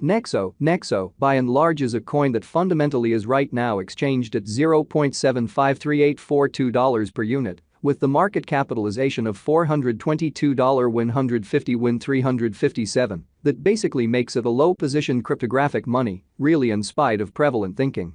Nexo, by and large is a coin that fundamentally is right now exchanged at $0.753842 per unit, with the market capitalization of $422,150,357, that basically makes it a low-position cryptographic money, really in spite of prevalent thinking.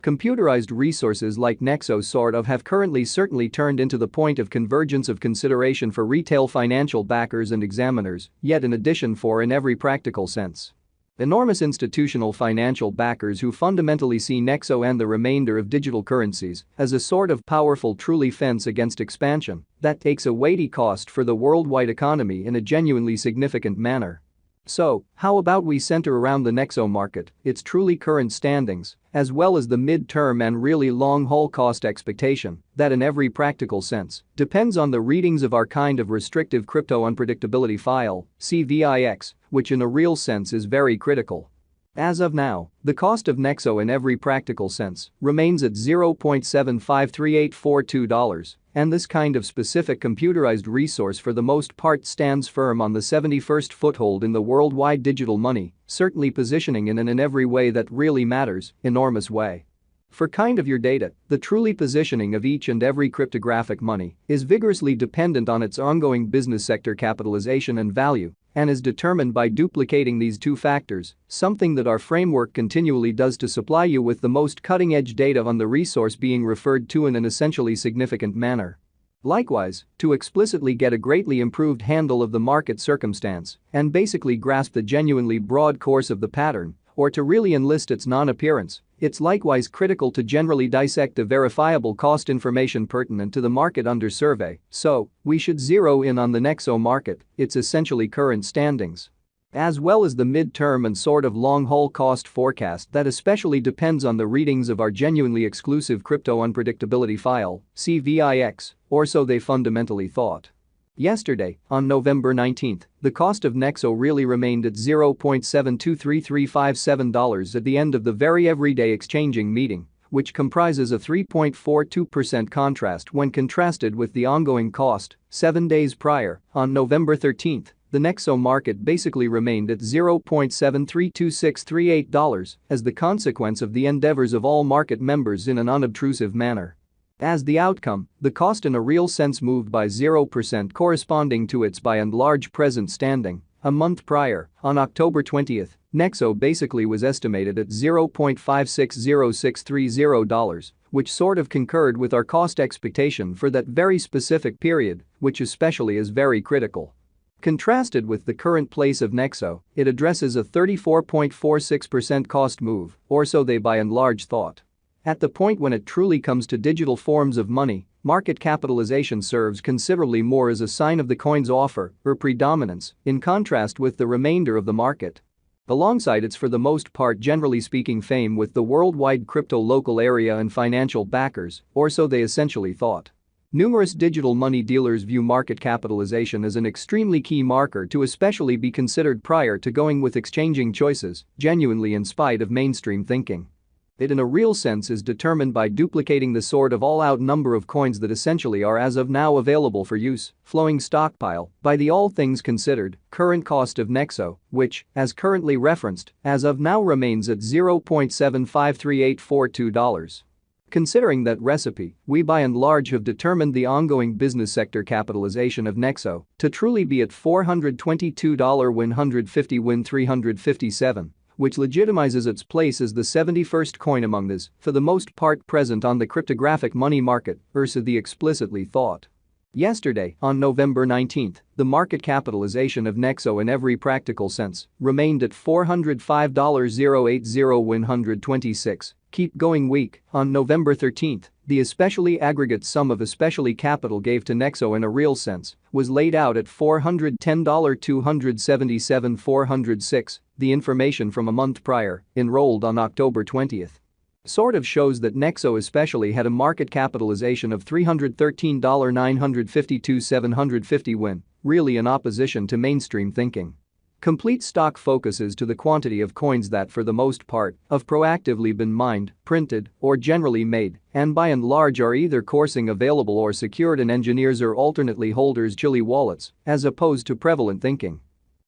Computerized resources like Nexo sort of have currently certainly turned into the point of convergence of consideration for retail financial backers and examiners, yet in addition in every practical sense. Enormous institutional financial backers who fundamentally see Nexo and the remainder of digital currencies as a sort of powerful truly fence against expansion that takes a weighty cost for the worldwide economy in a genuinely significant manner. So, how about we center around the Nexo market, its truly current standings, as well as the mid-term and really long-haul cost expectation that in every practical sense depends on the readings of our kind of restrictive crypto unpredictability file, CVIX, which in a real sense is very critical. As of now, the cost of Nexo in every practical sense remains at $0.753842, and this kind of specific computerized resource for the most part stands firm on the 71st foothold in the worldwide digital money, certainly positioning in every way that really matters, enormous way. For kind of your data, the truly positioning of each and every cryptographic money is vigorously dependent on its ongoing business sector capitalization and value, and is determined by duplicating these two factors, something that our framework continually does to supply you with the most cutting-edge data on the resource being referred to in an essentially significant manner. Likewise, to explicitly get a greatly improved handle of the market circumstance and basically grasp the genuinely broad course of the pattern, or to really enlist its non-appearance, it's likewise critical to generally dissect the verifiable cost information pertinent to the market under survey, so we should zero in on the Nexo market, its essentially current standings, as well as the mid-term and sort of long-haul cost forecast that especially depends on the readings of our genuinely exclusive crypto unpredictability file, CVIX, or so they fundamentally thought. Yesterday, on November 19, the cost of Nexo really remained at $0.723357 at the end of the very everyday exchanging meeting, which comprises a 3.42% contrast when contrasted with the ongoing cost 7 days prior. On November 13, the Nexo market basically remained at $0.732638 as the consequence of the endeavors of all market members in an unobtrusive manner. As the outcome, the cost in a real sense moved by 0% corresponding to its by and large present standing. A month prior, on October 20, Nexo basically was estimated at $0.560630, which sort of concurred with our cost expectation for that very specific period, which especially is very critical. Contrasted with the current place of Nexo, it addresses a 34.46% cost move, or so they by and large thought. At the point when it truly comes to digital forms of money, market capitalization serves considerably more as a sign of the coin's offer or predominance in contrast with the remainder of the market. Alongside its for the most part generally speaking fame with the worldwide crypto local area and financial backers, or so they essentially thought. Numerous digital money dealers view market capitalization as an extremely key marker to especially be considered prior to going with exchanging choices, genuinely in spite of mainstream thinking. It in a real sense is determined by duplicating the sort of all-out number of coins that essentially are as of now available for use, flowing stockpile, by the all things considered, current cost of Nexo, which, as currently referenced, as of now remains at $0.753842. Considering that recipe, we by and large have determined the ongoing business sector capitalization of Nexo to truly be at $422,150,357. Which legitimizes its place as the 71st coin among these, for the most part present on the cryptographic money market, versus the explicitly thought. Yesterday, on November 19, the market capitalization of Nexo in every practical sense remained at $405,080,126. Keep going week. On November 13, the especially aggregate sum of especially capital gave to Nexo in a real sense was laid out at $410,277,406, the information from a month prior, enrolled on October 20. Sort of shows that Nexo especially had a market capitalization of $313,952,750 when, really in opposition to mainstream thinking. Complete stock focuses to the quantity of coins that for the most part have proactively been mined, printed, or generally made, and by and large are either coursing available or secured in engineers or alternately holders' chilly wallets, as opposed to prevalent thinking.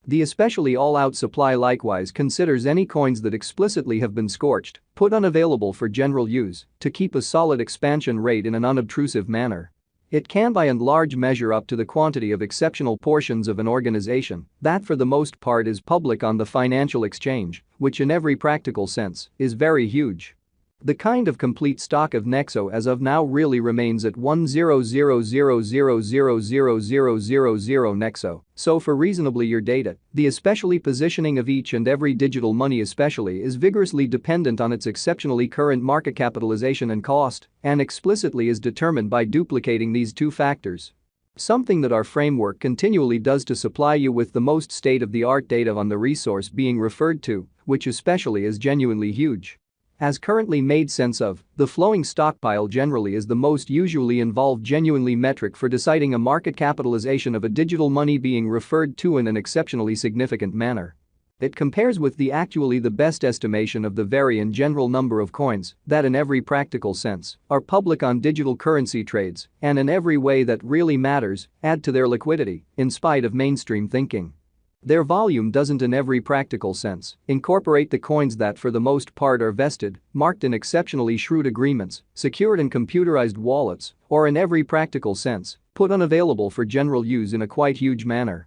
The especially all-out supply likewise considers any coins that explicitly have been scorched, put unavailable for general use, to keep a solid expansion rate in an unobtrusive manner. It can by and large measure up to the quantity of exceptional portions of an organization that for the most part is public on the financial exchange, which in every practical sense is very huge. The kind of complete stock of Nexo as of now really remains at 100,000,000 Nexo, so for reasonably your data, the especially positioning of each and every digital money especially is vigorously dependent on its exceptionally current market capitalization and cost, and explicitly is determined by duplicating these two factors. Something that our framework continually does to supply you with the most state-of-the-art data on the resource being referred to, which especially is genuinely huge. As currently made sense of, the flowing stockpile generally is the most usually involved genuinely metric for deciding a market capitalization of a digital money being referred to in an exceptionally significant manner. It compares with the actually the best estimation of the very and general number of coins that in every practical sense are public on digital currency trades and in every way that really matters add to their liquidity in spite of mainstream thinking. Their volume doesn't in every practical sense incorporate the coins that for the most part are vested, marked in exceptionally shrewd agreements, secured in computerized wallets, or in every practical sense, put unavailable for general use in a quite huge manner.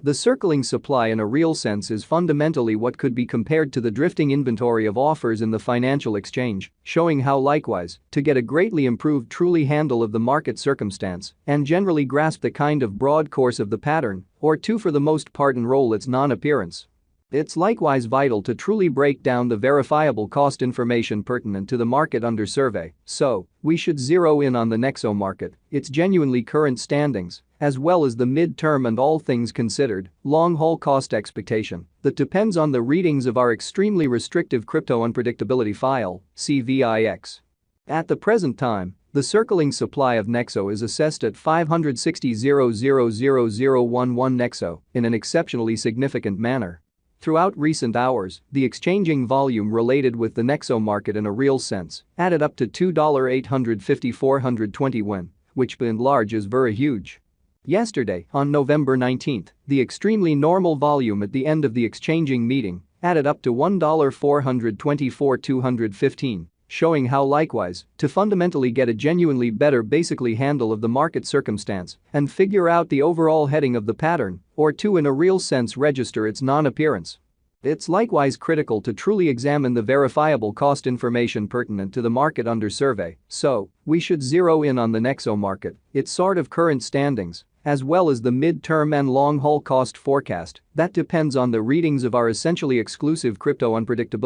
The circling supply in a real sense is fundamentally what could be compared to the drifting inventory of offers in the financial exchange, showing how likewise, to get a greatly improved truly handle of the market circumstance and generally grasp the kind of broad course of the pattern, or to for the most part enroll its non-appearance. It's likewise vital to truly break down the verifiable cost information pertinent to the market under survey, so we should zero in on the Nexo market, its genuinely current standings, as well as the mid-term and all things considered, long-haul cost expectation that depends on the readings of our extremely restrictive crypto unpredictability file, CVIX. At the present time, the circling supply of Nexo is assessed at 560,000,011 Nexo in an exceptionally significant manner. Throughout recent hours, the exchanging volume related with the Nexo market in a real sense added up to $2,854.20 win, which by and large is very huge. Yesterday, on November 19, the extremely normal volume at the end of the exchanging meeting added up to $1,424.215, showing how likewise, to fundamentally get a genuinely better basically handle of the market circumstance and figure out the overall heading of the pattern, or to in a real sense register its non-appearance. It's likewise critical to truly examine the verifiable cost information pertinent to the market under survey, so we should zero in on the Nexo market, its sort of current standings, as well as the mid-term and long-haul cost forecast that depends on the readings of our essentially exclusive crypto unpredictability.